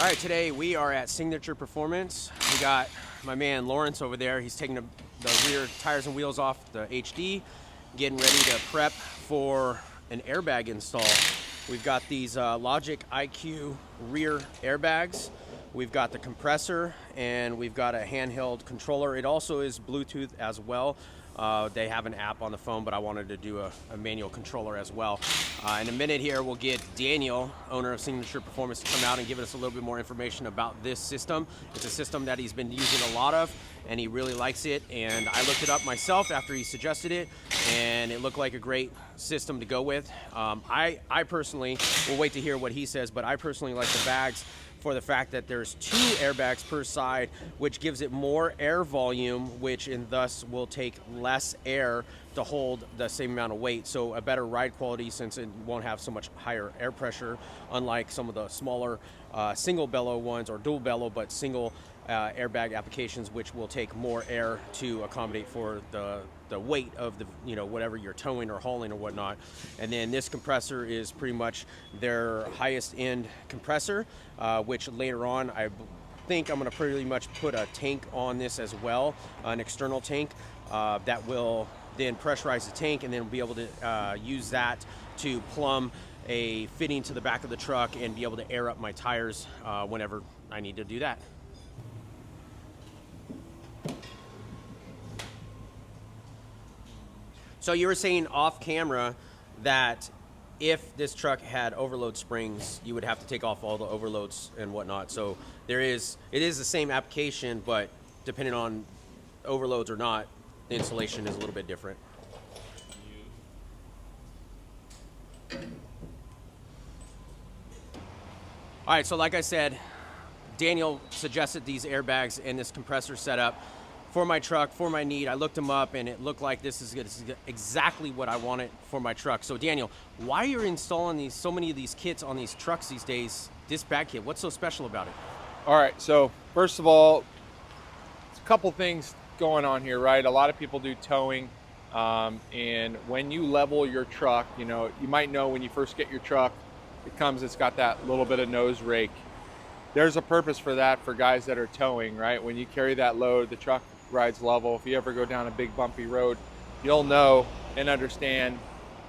All right, today we are at Signature Performance. We got my man Lawance over there. He's taking the rear tires and wheels off the HD, getting ready to prep for an airbag install. We've got these LogIQ rear airbags. We've got the compressor, and we've got a handheld controller. It also is Bluetooth as well. They have an app on the phone, but I wanted to do a manual controller as well. In a minute here, we'll get Daniel, owner of Signature Performance, to come out and give us a little bit more information about this system. It's a system that he's been using a lot of, and he really likes it. And I looked it up myself after he suggested it, and it looked like a great system to go with. I personally, we'll wait to hear what he says, but I personally like the bags for the fact that there's 2 airbags per side, which gives it more air volume, which and thus will take less air to hold the same amount of weight. So a better ride quality, since it won't have so much higher air pressure, unlike some of the smaller single bellow ones, or dual bellow but single airbag applications, which will take more air to accommodate for the weight of the, whatever you're towing or hauling or whatnot. And then this compressor is pretty much their highest end compressor, which later on I think I'm going to pretty much put a tank on this as well, an external tank that will then pressurize the tank, and then be able to use that to plumb a fitting to the back of the truck and be able to air up my tires whenever I need to do that. So you were saying off camera that if this truck had overload springs, you would have to take off all the overloads and whatnot. So it is the same application, but depending on overloads or not, the installation is a little bit different. All right, so like I said, Daniel suggested these airbags and this compressor setup for my truck, for my need. I looked them up, and it looked like this is exactly what I wanted for my truck. So Daniel, why are you installing so many of these kits on these trucks these days, this bag kit? What's so special about it? All right, so first of all, there's a couple things going on here, right? A lot of people do towing, and when you level your truck, you might know when you first get your truck, it's got that little bit of nose rake. There's a purpose for that for guys that are towing, right? When you carry that load, the truck rides level. If you ever go down a big bumpy road, you'll know and understand,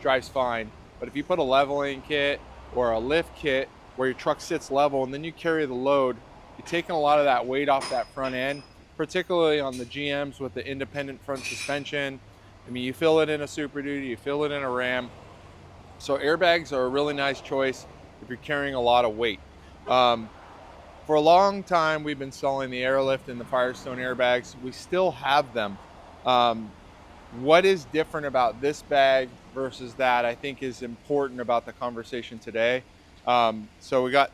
drives fine. But if you put a leveling kit or a lift kit where your truck sits level and then you carry the load, you're taking a lot of that weight off that front end, particularly on the GMs with the independent front suspension. I mean, you feel it in a Super Duty, you feel it in a Ram. So airbags are a really nice choice if you're carrying a lot of weight. For a long time, we've been selling the Airlift and the Firestone airbags. We still have them. What is different about this bag versus that, I think, is important about the conversation today. So we got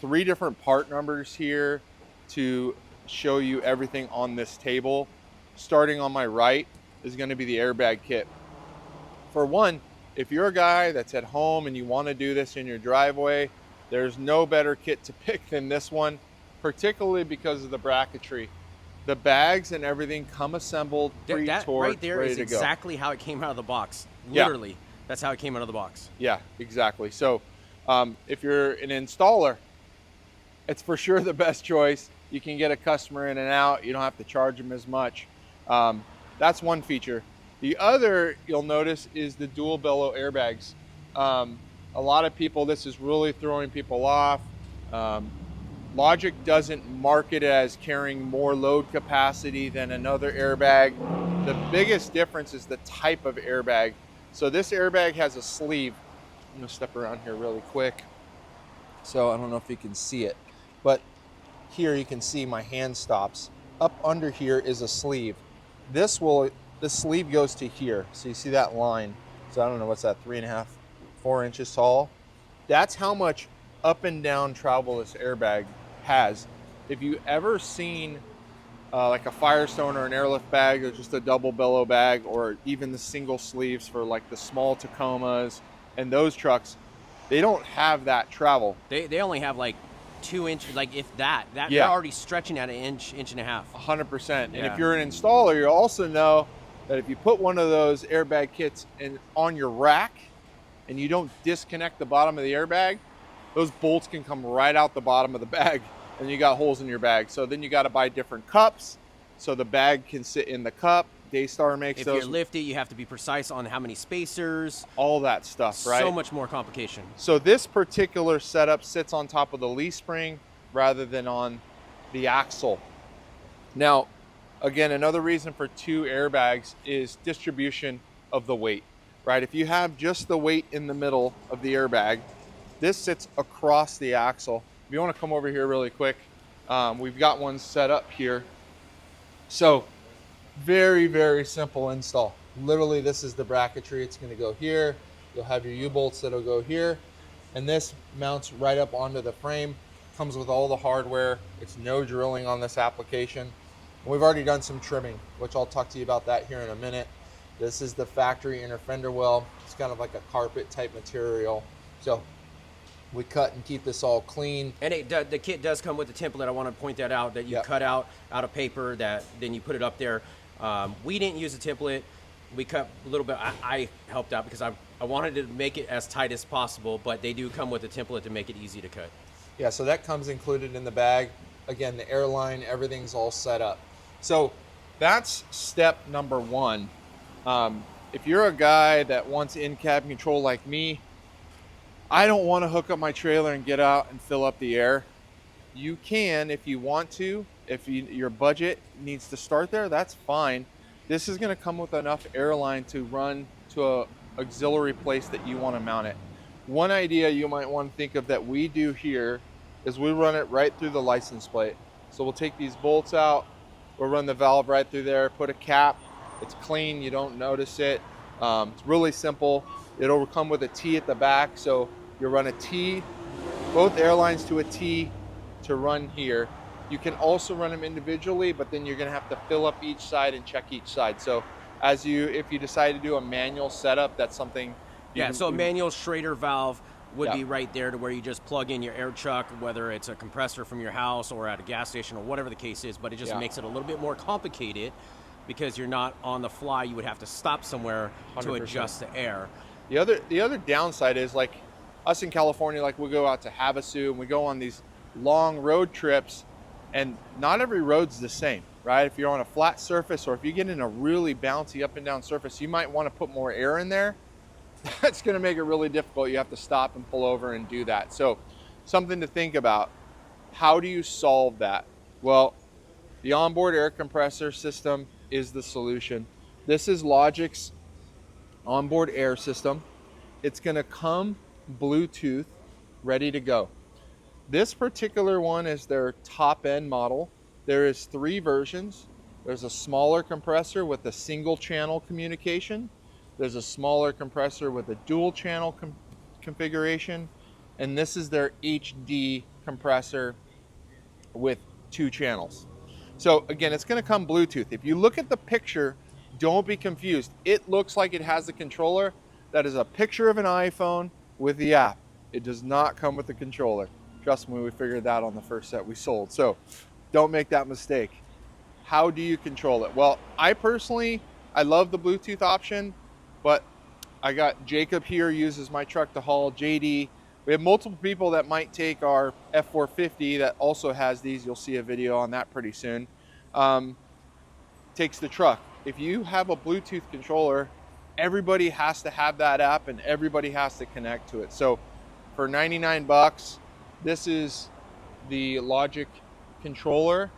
3 different part numbers here to show you everything on this table. Starting on my right is going to be the airbag kit. For one, if you're a guy that's at home and you want to do this in your driveway, there's no better kit to pick than this one, particularly because of the bracketry. The bags and everything come assembled, pre-torqued, right there ready is to go. exactly how it came out of the box. Literally, that's how it came out of the box. Yeah, exactly. So if you're an installer, it's for sure the best choice. You can get a customer in and out. You don't have to charge them as much. That's one feature. The other you'll notice is the dual bellow airbags. A lot of people, this is really throwing people off. Logic doesn't market as carrying more load capacity than another airbag. The biggest difference is the type of airbag. So this airbag has a sleeve. I'm gonna step around here really quick. So I don't know if you can see it, but here you can see my hand stops. Up under here is a sleeve. The sleeve goes to here. So you see that line. So I don't know, what's that, 3.5, 4 inches tall? That's how much up and down travel this airbag has. If you ever seen like a Firestone or an Airlift bag, or just a double bellow bag, or even the single sleeves for like the small Tacomas and those trucks, they don't have that travel. They only have like 2 inches, like if that. Yeah. They're already stretching at an inch and a half. 100%. And Yeah. if you're an installer, you'll also know that if you put one of those airbag kits on your rack and you don't disconnect the bottom of the airbag, those bolts can come right out the bottom of the bag. and you got holes in your bag. So then you got to buy different cups so the bag can sit in the cup. Daystar makes those. If you're lifted, you have to be precise on how many spacers. All that stuff, right? So much more complication. So this particular setup sits on top of the leaf spring rather than on the axle. Now, again, another reason for 2 airbags is distribution of the weight, right? If you have just the weight in the middle of the airbag, this sits across the axle. If you want to come over here really quick, we've got one set up here. So very, very simple install. Literally, this is the bracketry. It's going to go here. You'll have your U-bolts that'll go here. And this mounts right up onto the frame. Comes with all the hardware. It's no drilling on this application. And we've already done some trimming, which I'll talk to you about that here in a minute. This is the factory inner fender well. It's kind of like a carpet type material. So we cut and keep this all clean. And the kit does come with a template. I want to point that out, that you cut out of paper, that then you put it up there. We didn't use a template. We cut a little bit. I helped out because I wanted to make it as tight as possible, but they do come with a template to make it easy to cut. Yeah, so that comes included in the bag. Again, the airline, everything's all set up. So that's step number 1. If you're a guy that wants in-cab control like me, I don't want to hook up my trailer and get out and fill up the air. You can if you want to. If your budget needs to start there, that's fine. This is going to come with enough airline to run to a auxiliary place that you want to mount it. One idea you might want to think of that we do here is we run it right through the license plate. So we'll take these bolts out, we'll run the valve right through there, put a cap. It's clean, you don't notice it. It's really simple. It'll come with a T at the back, so you'll run a T, both airlines to a T to run here. You can also run them individually, but then you're gonna have to fill up each side and check each side. So if you decide to do a manual setup, that's something. So a manual Schrader valve would be right there to where you just plug in your air chuck, whether it's a compressor from your house or at a gas station or whatever the case is, but it just makes it a little bit more complicated because you're not on the fly. You would have to stop somewhere 100%. To adjust the air. The other downside is, like us in California, like we go out to Havasu and we go on these long road trips, and not every road's the same, right? If you're on a flat surface or if you get in a really bouncy up and down surface, you might want to put more air in there. That's going to make it really difficult. You have to stop and pull over and do that. So something to think about. How do you solve that? Well, the onboard air compressor system is the solution. This is Logic's onboard air system. It's going to come Bluetooth ready to go. This particular one is their top end model. There is 3 versions. There's a smaller compressor with a single channel communication. There's a smaller compressor with a dual channel configuration. And this is their HD compressor with 2 channels. So again, it's going to come Bluetooth. If you look at the picture, don't be confused. It looks like it has a controller. That is a picture of an iPhone with the app. It does not come with the controller. Trust me, we figured that on the first set we sold. So don't make that mistake. How do you control it? Well, I love the Bluetooth option, but I got Jacob here uses my truck to haul, JD. We have multiple people that might take our F450 that also has these. You'll see a video on that pretty soon. Takes the truck. If you have a Bluetooth controller, everybody has to have that app and everybody has to connect to it. So for 99 bucks, this is the Logic controller.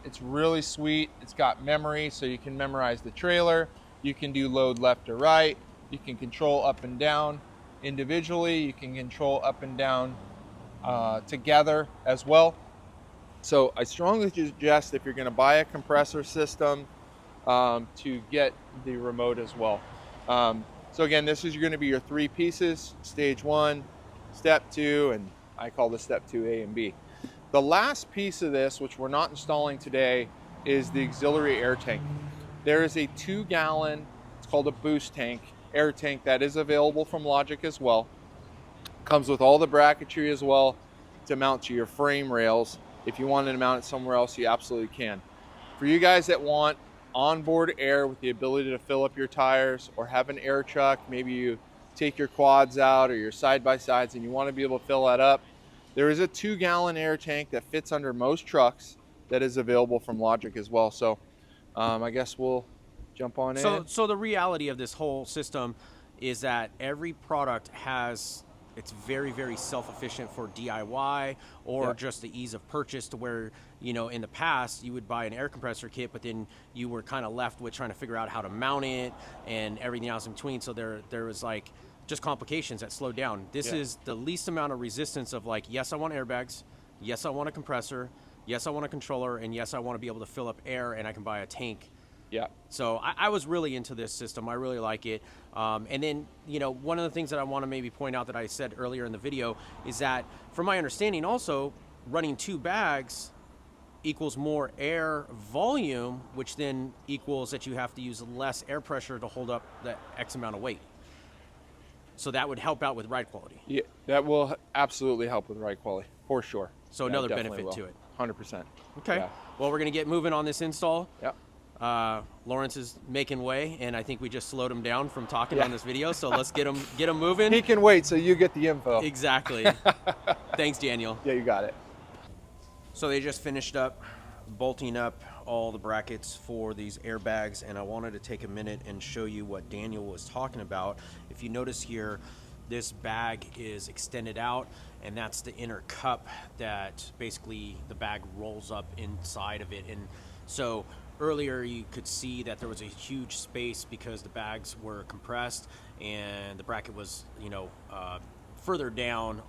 It's really sweet. It's got memory, so you can memorize the trailer. You can do load left or right. You can control up and down individually. You can control up and down together as well. So I strongly suggest, if you're going to buy a compressor system, to get the remote as well. So again, this is going to be your 3 pieces: stage 1, step 2, and I call this step 2A and B. The last piece of this, which we're not installing today, is the auxiliary air tank. There is a 2-gallon, it's called a boost tank, air tank that is available from Logic as well. Comes with all the bracketry as well to mount to your frame rails. If you wanted to mount it somewhere else, you absolutely can. For you guys that want onboard air with the ability to fill up your tires or have an air truck, maybe you take your quads out or your side-by-sides and you want to be able to fill that up, There is a 2-gallon air tank that fits under most trucks that is available from Logic as well. So I guess we'll jump on in. So the reality of this whole system is that every product it's very, very self-efficient for DIY or just the ease of purchase, to where, you know, in the past you would buy an air compressor kit, but then you were kind of left with trying to figure out how to mount it and everything else in between. So there was like just complications that slowed down. This is the least amount of resistance of like, yes, I want airbags. Yes, I want a compressor. Yes, I want a controller. And yes, I want to be able to fill up air, and I can buy a tank. Yeah. So I was really into this system. I really like it. And then, you know, one of the things that I want to maybe point out that I said earlier in the video is that, from my understanding also, running 2 bags equals more air volume, which then equals that you have to use less air pressure to hold up that X amount of weight. So that would help out with ride quality. Yeah, that will absolutely help with ride quality, for sure. So another benefit to it. 100%. Okay. Yeah. Well, we're going to get moving on this install. Yep. Lawrence is making way, and I think we just slowed him down from talking on this video, so let's get him moving. He can wait, so you get the info. Exactly. Thanks, Daniel. Yeah, you got it. So they just finished up bolting up all the brackets for these airbags, and I wanted to take a minute and show you what Daniel was talking about. If you notice here, this bag is extended out, and that's the inner cup that basically the bag rolls up inside of it. And so earlier you could see that there was a huge space because the bags were compressed and the bracket was, you know, further down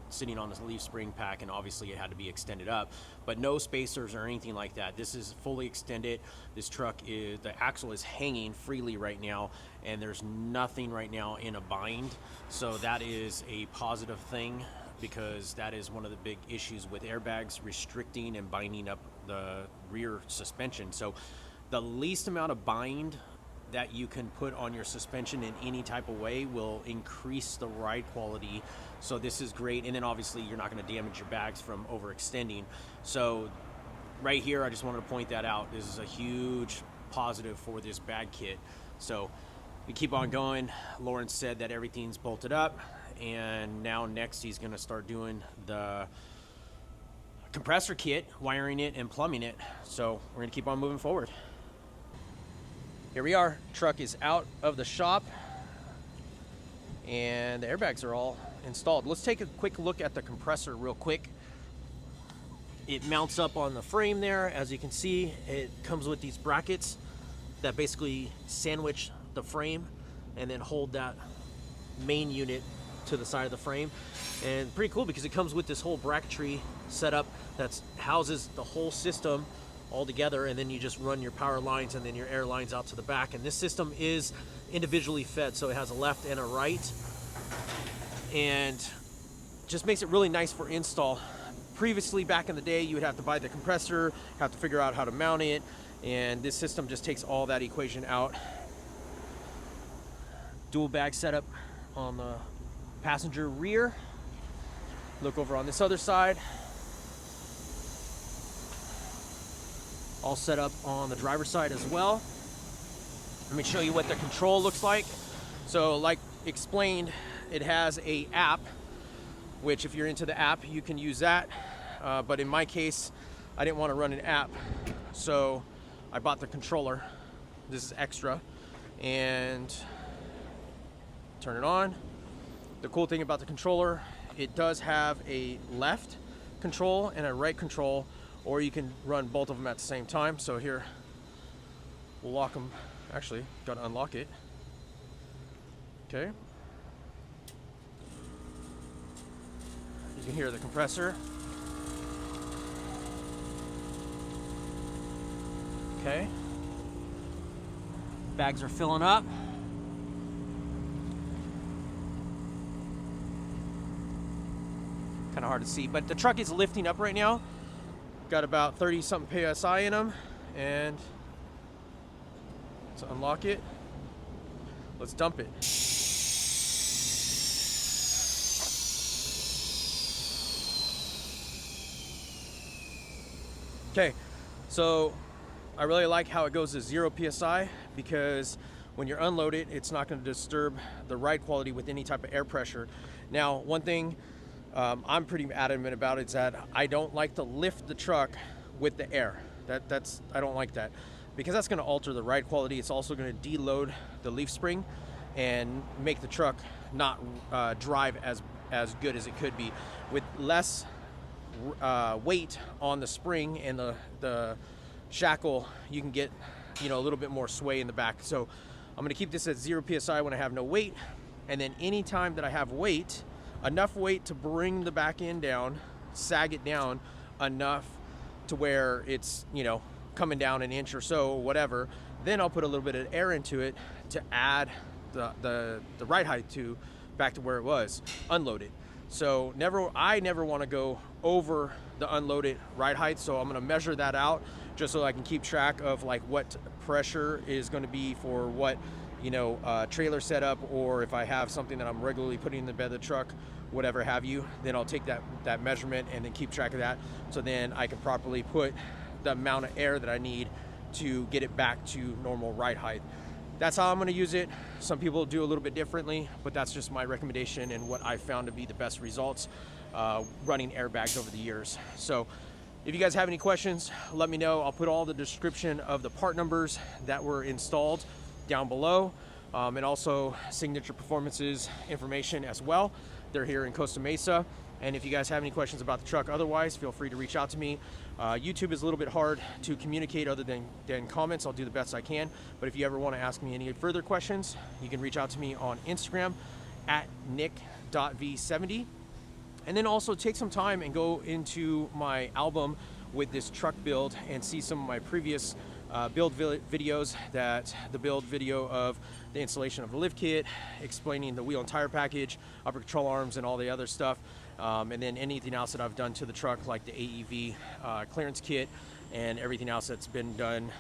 sitting on this leaf spring pack, and obviously it had to be extended up, but no spacers or anything like that. This is fully extended. This truck the axle is hanging freely right now, and there's nothing right now in a bind. So that is a positive thing, because that is one of the big issues with airbags, restricting and binding up the rear suspension. So the least amount of bind that you can put on your suspension in any type of way will increase the ride quality. So this is great. And then obviously you're not going to damage your bags from overextending. So right here, I just wanted to point that out. This is a huge positive for this bag kit. So we keep on going. Lawrence said that everything's bolted up, and now next he's going to start doing the compressor kit, wiring it and plumbing it. So we're going to keep on moving forward. Here we are. Truck is out of the shop, and the airbags are all installed. Let's take a quick look at the compressor real quick. It mounts up on the frame there. As you can see, it comes with these brackets that basically sandwich the frame and then hold that main unit to the side of the frame. And pretty cool, because it comes with this whole bracketry setup that houses the whole system all together, and then you just run your power lines and then your air lines out to the back. And this system is individually fed, so it has a left and a right, and just makes it really nice for install. Previously, back in the day, you would have to buy the compressor, have to figure out how to mount it, and this system just takes all that equation out. Dual bag setup on the passenger rear. Look over on this other side. All set up on the driver's side as well. Let me show you what the control looks like. So like explained, it has an app, which if you're into the app, you can use that. But in my case, I didn't want to run an app, so I bought the controller. This is extra, and turn it on. The cool thing about the controller, it does have a left control and a right control, or you can run both of them at the same time. So here, we'll lock them. Actually, gotta unlock it. Okay. You can hear the compressor. Okay. Bags are filling up. Kind of hard to see, but the truck is lifting up right now. Got about 30 something PSI in them, and let's unlock it. Let's dump it. Okay, so I really like how it goes to 0 PSI, because when you're unloaded, it's not going to disturb the ride quality with any type of air pressure. Now, one thing I'm pretty adamant about is that I don't like to lift the truck with the air. I don't like that, because that's going to alter the ride quality. It's also going to deload the leaf spring and make the truck not drive as good as it could be. With less weight on the spring and the shackle, you can get, you know, a little bit more sway in the back. So I'm going to keep this at 0 psi when I have no weight, and then anytime that I have weight, enough weight to bring the back end down, sag it down enough to where it's, you know, coming down an inch or so, whatever, then I'll put a little bit of air into it to add the ride height back to where it was, unload it. So I never want to go over the unloaded ride height, so I'm going to measure that out just so I can keep track of like what pressure is going to be for what, you know, trailer setup, or if I have something that I'm regularly putting in the bed of the truck, whatever have you, then I'll take that measurement and then keep track of that, so then I can properly put the amount of air that I need to get it back to normal ride height. That's how I'm going to use it. Some people do a little bit differently, but that's just my recommendation and what I found to be the best results running airbags over the years. So if you guys have any questions, let me know. I'll put all the description of the part numbers that were installed down below, and also Signature Performance's information as well. They're here in Costa Mesa. And if you guys have any questions about the truck otherwise, feel free to reach out to me. YouTube is a little bit hard to communicate other than comments. I'll do the best I can. But if you ever want to ask me any further questions, you can reach out to me on Instagram at nick.v70. And then also take some time and go into my album with this truck build and see some of my previous build videos, the build video of the installation of the lift kit, explaining the wheel and tire package, upper control arms, and all the other stuff. And then anything else that I've done to the truck, like the AEV clearance kit and everything else that's been done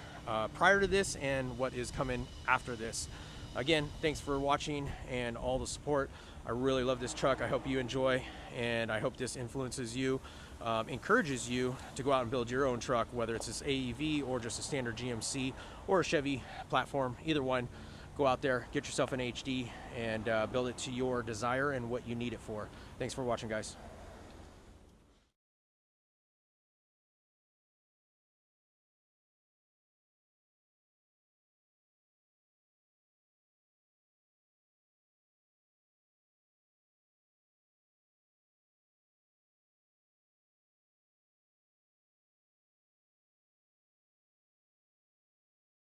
prior to this and what is coming after this. Again, thanks for watching and all the support. I really love this truck. I hope you enjoy, and I hope this influences you, encourages you to go out and build your own truck, whether it's this AEV or just a standard GMC or a Chevy platform. Either one, go out there, get yourself an HD, and build it to your desire and what you need it for. Thanks for watching, guys.